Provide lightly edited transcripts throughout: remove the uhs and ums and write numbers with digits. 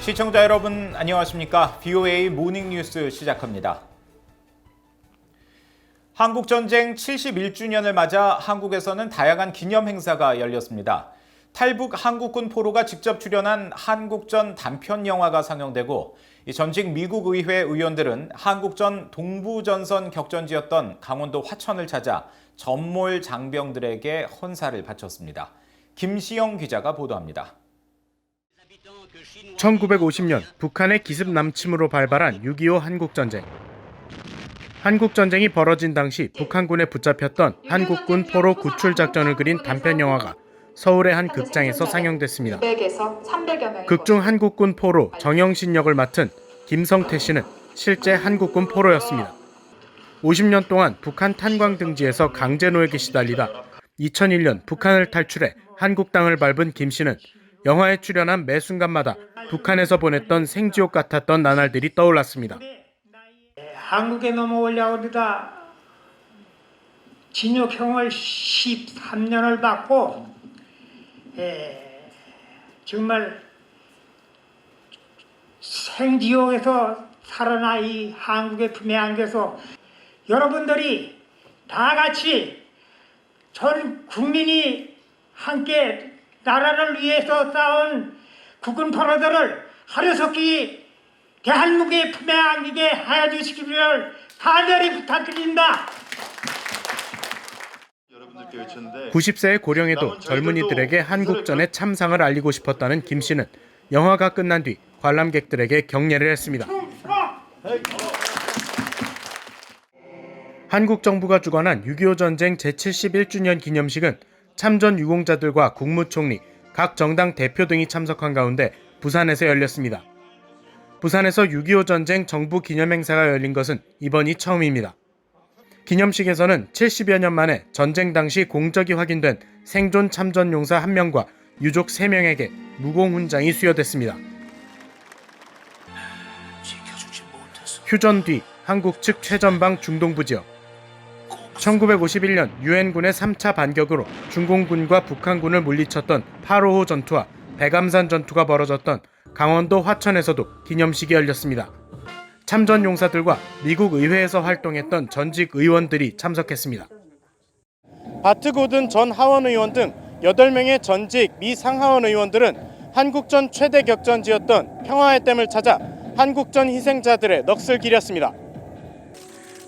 시청자 여러분 안녕하십니까? VOA 모닝뉴스 시작합니다. 한국전쟁 71주년을 맞아 한국에서는 다양한 기념 행사가 열렸습니다. 탈북 한국군 포로가 직접 출연한 한국전 단편 영화가 상영되고 전직 미국 의회 의원들은 한국전 동부전선 격전지였던 강원도 화천을 찾아 전몰 장병들에게 헌사를 바쳤습니다. 김시영 기자가 보도합니다. 1950년 북한의 기습 남침으로 발발한 6.25 한국전쟁. 한국전쟁이 벌어진 당시 북한군에 붙잡혔던 한국군 포로 구출 작전을 그린 단편 영화가 서울의 한 극장에서 상영됐습니다. 극중 한국군 포로 정영신 역을 맡은 김성태 씨는 실제 한국군 포로였습니다. 50년 동안 북한 탄광 등지에서 강제 노역에 시달리다 2001년 북한을 탈출해 한국 땅을 밟은 김 씨는 영화에 출연한 매 순간마다 북한에서 보냈던 생지옥 같았던 나날들이 떠올랐습니다. 한국에 넘어오려고 그러다 징역형을 13년을 받고 정말 생지옥에서 살아나 이 한국의 품에 안겨서 여러분들이 다 같이 전 국민이 함께 나라를 위해서 싸운 국군 포로들을 하루속히 대한민국의 품에 안기게 하여 주시기를 간절히 부탁드립니다. 90세의 고령에도 젊은이들에게 한국전의 참상을 알리고 싶었다는 김 씨는 영화가 끝난 뒤 관람객들에게 격려를 했습니다. 한국 정부가 주관한 6.25 전쟁 제71주년 기념식은 참전 유공자들과 국무총리, 각 정당 대표 등이 참석한 가운데 부산에서 열렸습니다. 부산에서 6.25 전쟁 정부 기념행사가 열린 것은 이번이 처음입니다. 기념식에서는 70여 년 만에 전쟁 당시 공적이 확인된 생존 참전 용사 1명과 유족 3명에게 무공훈장이 수여됐습니다. 휴전 뒤 한국 측 최전방 중동부 지역. 1951년 유엔군의 3차 반격으로 중공군과 북한군을 물리쳤던 8.55 전투와 백암산 전투가 벌어졌던 강원도 화천에서도 기념식이 열렸습니다. 참전 용사들과 미국 의회에서 활동했던 전직 의원들이 참석했습니다. 바트 고든 전 하원 의원 등 8명의 전직 미 상하원 의원들은 한국전 최대 격전지였던 평화의 댐을 찾아 한국전 희생자들의 넋을 기렸습니다.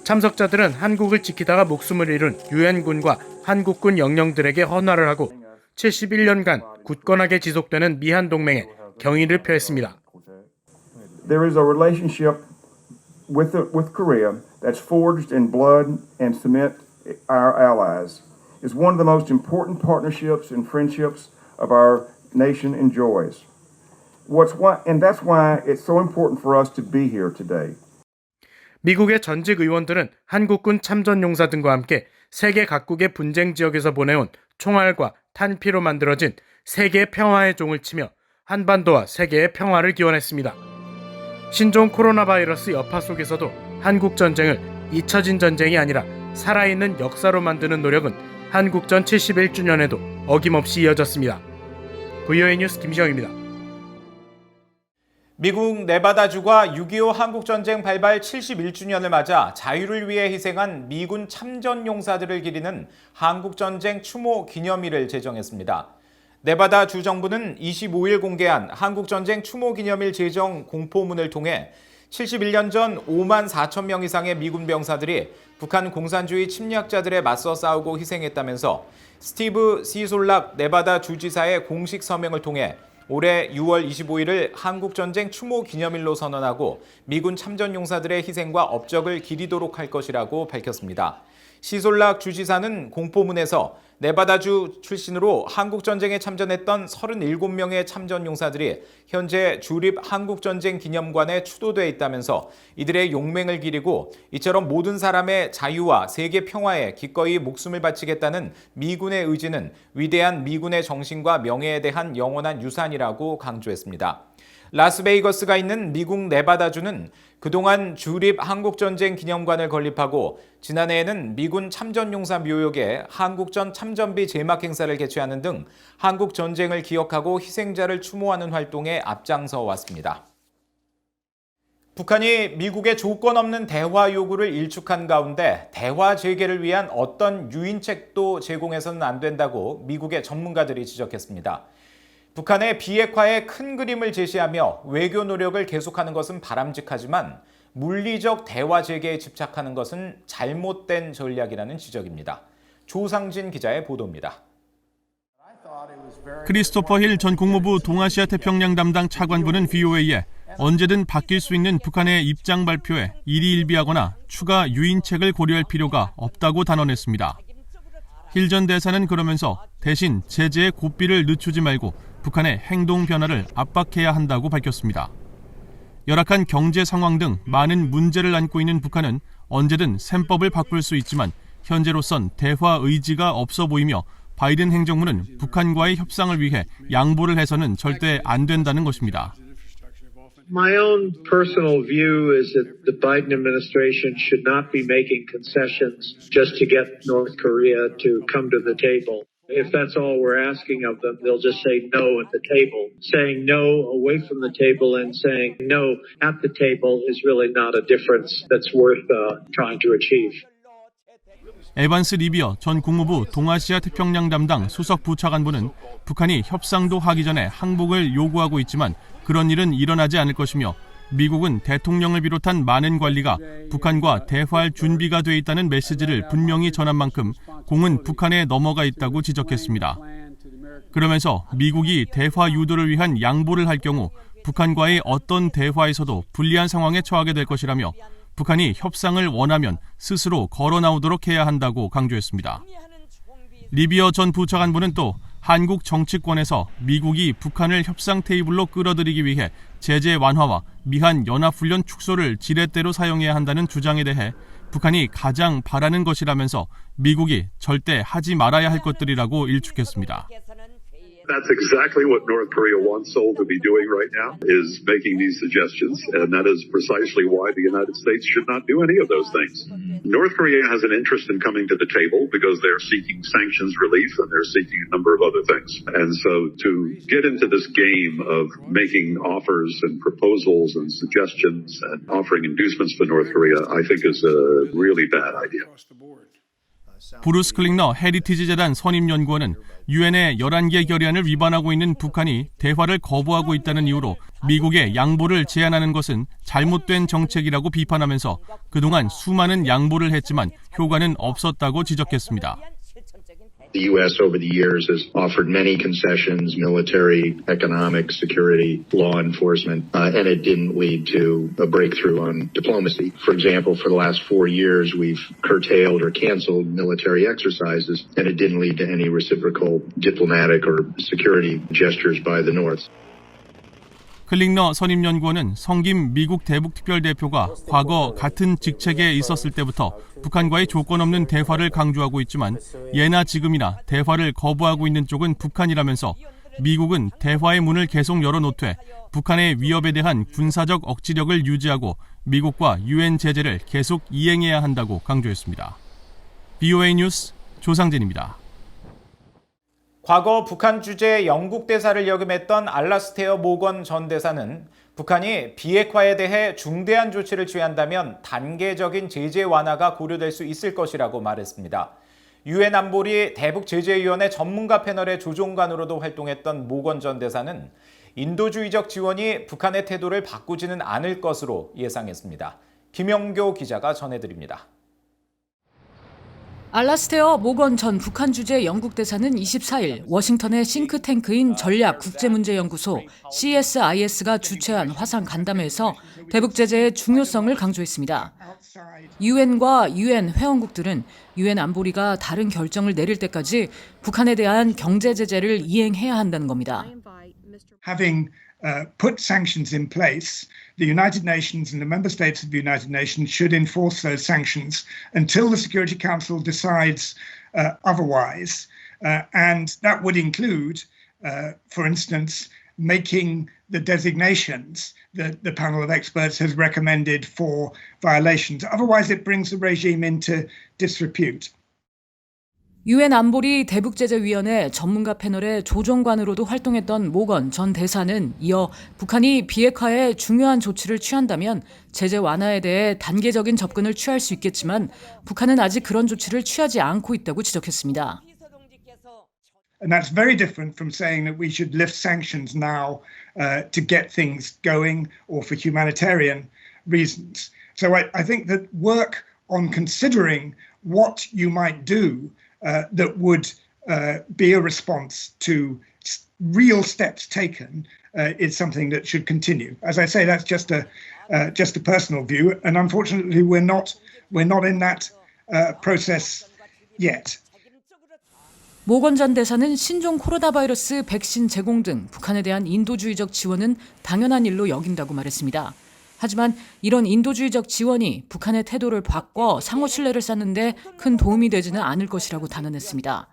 참석자들은 한국을 지키다가 목숨을 잃은 유엔군과 한국군 영령들에게 헌화를 하고 71년간 굳건하게 지속되는 미한 동맹에 경의를 표했습니다. There is a relationship with Korea that's forged in blood and cement our allies. It's one of the most important partnerships and friendships of our nation enjoys. And that's why it's so important for us to be here today. 미국의 전직 의원들은 한국군 참전 용사 등과 함께 세계 각국의 분쟁 지역에서 보내온 총알과 탄피로 만들어진 세계 평화의 종을 치며 한반도와 세계의 평화를 기원했습니다. 신종 코로나 바이러스 여파 속에서도 한국 전쟁을 잊혀진 전쟁이 아니라 살아있는 역사로 만드는 노력은 한국전 71주년에도 어김없이 이어졌습니다. VOA 뉴스 김시영입니다. 미국 네바다주가 6.25 한국전쟁 발발 71주년을 맞아 자유를 위해 희생한 미군 참전용사들을 기리는 한국전쟁 추모 기념일을 제정했습니다. 네바다 주 정부는 25일 공개한 한국전쟁 추모 기념일 제정 공포문을 통해 71년 전 5만 4천 명 이상의 미군 병사들이 북한 공산주의 침략자들에 맞서 싸우고 희생했다면서 스티브 시솔락 네바다 주지사의 공식 서명을 통해 올해 6월 25일을 한국전쟁 추모 기념일로 선언하고 미군 참전용사들의 희생과 업적을 기리도록 할 것이라고 밝혔습니다. 시솔락 주지사는 공포문에서 네바다주 출신으로 한국전쟁에 참전했던 37명의 참전용사들이 현재 주립 한국전쟁 기념관에 추도돼 있다면서 이들의 용맹을 기리고 이처럼 모든 사람의 자유와 세계 평화에 기꺼이 목숨을 바치겠다는 미군의 의지는 위대한 미군의 정신과 명예에 대한 영원한 유산이라고 강조했습니다. 라스베이거스가 있는 미국 네바다주는 그동안 주립 한국전쟁 기념관을 건립하고 지난해에는 미군 참전용사 묘역에 한국전 참전비 제막 행사를 개최하는 등 한국전쟁을 기억하고 희생자를 추모하는 활동에 앞장서 왔습니다. 북한이 미국의 조건 없는 대화 요구를 일축한 가운데 대화 재개를 위한 어떤 유인책도 제공해서는 안 된다고 미국의 전문가들이 지적했습니다. 북한의 비핵화의 큰 그림을 제시하며 외교 노력을 계속하는 것은 바람직하지만 물리적 대화 재개에 집착하는 것은 잘못된 전략이라는 지적입니다. 조상진 기자의 보도입니다. 크리스토퍼 힐 전 국무부 동아시아 태평양 담당 차관부는 VOA에 언제든 바뀔 수 있는 북한의 입장 발표에 일희일비하거나 추가 유인책을 고려할 필요가 없다고 단언했습니다. 힐 전 대사는 그러면서 대신 제재의 고삐를 늦추지 말고 북한의 행동 변화를 압박해야 한다고 밝혔습니다. 열악한 경제 상황 등 많은 문제를 안고 있는 북한은 언제든 셈법을 바꿀 수 있지만 현재로선 대화 의지가 없어 보이며 바이든 행정부는 북한과의 협상을 위해 양보를 해서는 절대 안 된다는 것입니다. My own personal view is that the Biden administration should not be making concessions just to get North Korea to come to the table. If that's all we're asking of them, they'll just say no at the table. Saying no away from the table and saying no at the table is really not a difference that's worth trying to achieve. 에반스 리비어 전 국무부 동아시아 태평양 담당 수석 부차관보는 북한이 협상도 하기 전에 항복을 요구하고 있지만 그런 일은 일어나지 않을 것이며 미국은 대통령을 비롯한 많은 관리가 북한과 대화할 준비가 돼 있다는 메시지를 분명히 전한 만큼 공은 북한에 넘어가 있다고 지적했습니다. 그러면서 미국이 대화 유도를 위한 양보를 할 경우 북한과의 어떤 대화에서도 불리한 상황에 처하게 될 것이라며 북한이 협상을 원하면 스스로 걸어 나오도록 해야 한다고 강조했습니다. 리비어 전 부차관보는 또 한국 정치권에서 미국이 북한을 협상 테이블로 끌어들이기 위해 제재 완화와 미한 연합훈련 축소를 지렛대로 사용해야 한다는 주장에 대해 북한이 가장 바라는 것이라면서 미국이 절대 하지 말아야 할 것들이라고 일축했습니다. That's exactly what North Korea wants Seoul to be doing right now, is making these suggestions, and that is precisely why the United States should not do any of those things. North Korea has an interest in coming to the table because they're seeking sanctions relief and they're seeking a number of other things. And so to get into this game of making offers and proposals and suggestions and offering inducements for North Korea, I think is a really bad idea. 브루스 클링너 헤리티지 재단 선임연구원은 유엔의 11개 결의안을 위반하고 있는 북한이 대화를 거부하고 있다는 이유로 미국의 양보를 제안하는 것은 잘못된 정책이라고 비판하면서 그동안 수많은 양보를 했지만 효과는 없었다고 지적했습니다. The U.S. over the years has offered many concessions, military, economic, security, law enforcement, and it didn't lead to a breakthrough on diplomacy. For example, for the last 4 years, we've curtailed or canceled military exercises, and it didn't lead to any reciprocal diplomatic or security gestures by the North. 클링너 선임연구원은 성김 미국 대북특별대표가 과거 같은 직책에 있었을 때부터 북한과의 조건 없는 대화를 강조하고 있지만 예나 지금이나 대화를 거부하고 있는 쪽은 북한이라면서 미국은 대화의 문을 계속 열어놓되 북한의 위협에 대한 군사적 억지력을 유지하고 미국과 유엔 제재를 계속 이행해야 한다고 강조했습니다. VOA 뉴스 조상진입니다. 과거 북한 주재 영국 대사를 역임했던 알라스테어 모건 전 대사는 북한이 비핵화에 대해 중대한 조치를 취한다면 단계적인 제재 완화가 고려될 수 있을 것이라고 말했습니다. 유엔 안보리 대북제재위원회 전문가 패널의 조종관으로도 활동했던 모건 전 대사는 인도주의적 지원이 북한의 태도를 바꾸지는 않을 것으로 예상했습니다. 김영교 기자가 전해드립니다. 알라스테어 모건 전 북한 주재 영국 대사는 24일 워싱턴의 싱크탱크인 전략국제문제연구소 CSIS가 주최한 화상 간담회에서 대북 제재의 중요성을 강조했습니다. 유엔과 유엔 회원국들은 유엔 안보리가 다른 결정을 내릴 때까지 북한에 대한 경제 제재를 이행해야 한다는 겁니다. Having put sanctions in place, the United Nations and the member states of the United Nations should enforce those sanctions until the Security Council decides otherwise. And that would include, for instance, making the designations that the panel of experts has recommended for violations. Otherwise, it brings the regime into disrepute. 유엔 안보리 대북제재위원회 전문가 패널의 조정관으로도 활동했던 모건 전 대사는 이어 북한이 비핵화에 중요한 조치를 취한다면 제재 완화에 대해 단계적인 접근을 취할 수 있겠지만 북한은 아직 그런 조치를 취하지 않고 있다고 지적했습니다. And that's very different from saying that we should lift sanctions now to get things going or for humanitarian reasons. So I think that work on considering what you might do that would be a response to real steps taken is something that should continue. As I say, that's just a personal view, and unfortunately, we're not in that process yet. 모건 전 대사는 신종 코로나 바이러스 백신 제공 등 북한에 대한 인도주의적 지원은 당연한 일로 여긴다고 말했습니다. 하지만 이런 인도주의적 지원이 북한의 태도를 바꿔 상호 신뢰를 쌓는 데 큰 도움이 되지는 않을 것이라고 단언했습니다.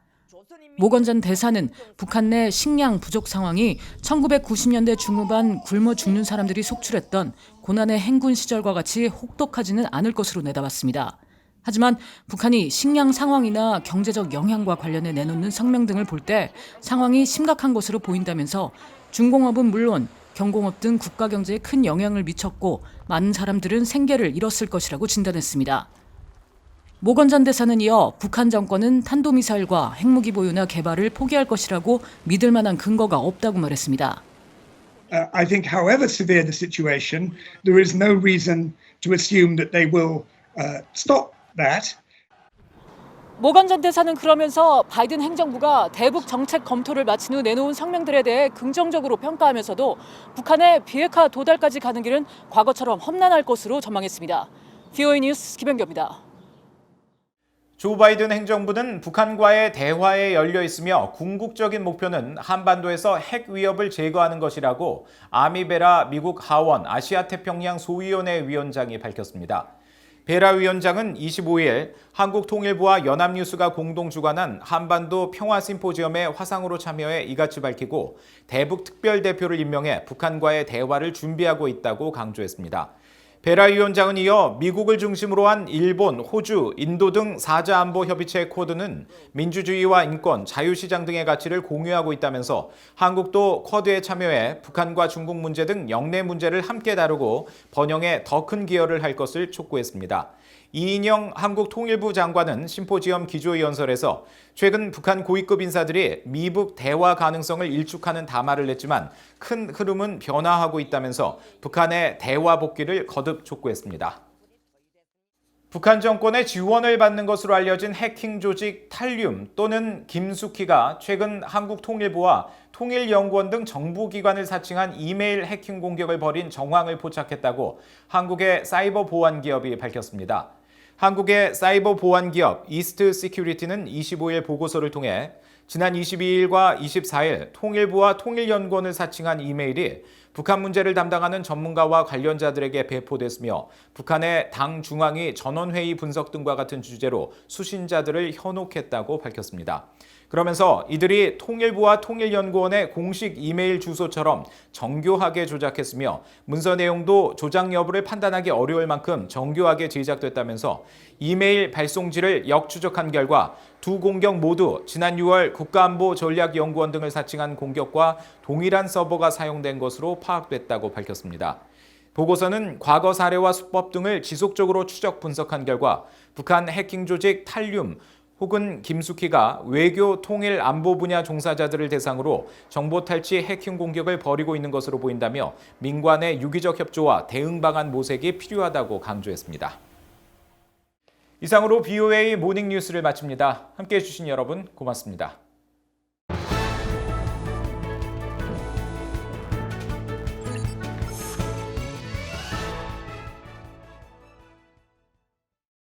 모건 전 대사는 북한 내 식량 부족 상황이 1990년대 중후반 굶어 죽는 사람들이 속출했던 고난의 행군 시절과 같이 혹독하지는 않을 것으로 내다봤습니다. 하지만 북한이 식량 상황이나 경제적 영향과 관련해 내놓는 성명 등을 볼 때 상황이 심각한 것으로 보인다면서 중공업은 물론 경공업 등 국가 경제에 큰 영향을 미쳤고 많은 사람들은 생계를 잃었을 것이라고 진단했습니다. 모건 전 대사는 이어 북한 정권은 탄도미사일과 핵무기 보유나 개발을 포기할 것이라고 믿을 만한 근거가 없다고 말했습니다. I think however severe the situation, there is no reason to assume that they will stop that. 모건 전 대사는 그러면서 바이든 행정부가 대북 정책 검토를 마친 후 내놓은 성명들에 대해 긍정적으로 평가하면서도 북한의 비핵화 도달까지 가는 길은 과거처럼 험난할 것으로 전망했습니다. VOA 뉴스 김현경입니다. 조 바이든 행정부는 북한과의 대화에 열려 있으며 궁극적인 목표는 한반도에서 핵 위협을 제거하는 것이라고 아미베라 미국 하원 아시아태평양 소위원회 위원장이 밝혔습니다. 베라 위원장은 25일 한국통일부와 연합뉴스가 공동 주관한 한반도 평화심포지엄에 화상으로 참여해 이같이 밝히고 대북 특별대표를 임명해 북한과의 대화를 준비하고 있다고 강조했습니다. 베라 위원장은 이어 미국을 중심으로 한 일본, 호주, 인도 등 4자 안보 협의체 쿼드는 민주주의와 인권, 자유시장 등의 가치를 공유하고 있다면서 한국도 쿼드에 참여해 북한과 중국 문제 등 영내 문제를 함께 다루고 번영에 더 큰 기여를 할 것을 촉구했습니다. 이인영 한국통일부 장관은 심포지엄 기조연설에서 최근 북한 고위급 인사들이 미북 대화 가능성을 일축하는 담화를 냈지만 큰 흐름은 변화하고 있다면서 북한의 대화 복귀를 거듭 촉구했습니다. 북한 정권의 지원을 받는 것으로 알려진 해킹 조직 탈륨 또는 김숙희가 최근 한국통일부와 통일연구원 등 정부기관을 사칭한 이메일 해킹 공격을 벌인 정황을 포착했다고 한국의 사이버 보안 기업이 밝혔습니다. 한국의 사이버 보안 기업 이스트 시큐리티는 25일 보고서를 통해 지난 22일과 24일 통일부와 통일연구원을 사칭한 이메일이 북한 문제를 담당하는 전문가와 관련자들에게 배포됐으며 북한의 당 중앙위 전원회의 분석 등과 같은 주제로 수신자들을 현혹했다고 밝혔습니다. 그러면서 이들이 통일부와 통일연구원의 공식 이메일 주소처럼 정교하게 조작했으며 문서 내용도 조작 여부를 판단하기 어려울 만큼 정교하게 제작됐다면서 이메일 발송지를 역추적한 결과 두 공격 모두 지난 6월 국가안보전략연구원 등을 사칭한 공격과 동일한 서버가 사용된 것으로 파악됐다고 밝혔습니다. 보고서는 과거 사례와 수법 등을 지속적으로 추적 분석한 결과 북한 해킹 조직 탈륨 혹은 김숙희가 외교, 통일, 안보 분야 종사자들을 대상으로 정보 탈취 해킹 공격을 벌이고 있는 것으로 보인다며 민관의 유기적 협조와 대응 방안 모색이 필요하다고 강조했습니다. 이상으로 VOA 모닝 뉴스를 마칩니다. 함께해 주신 여러분 고맙습니다.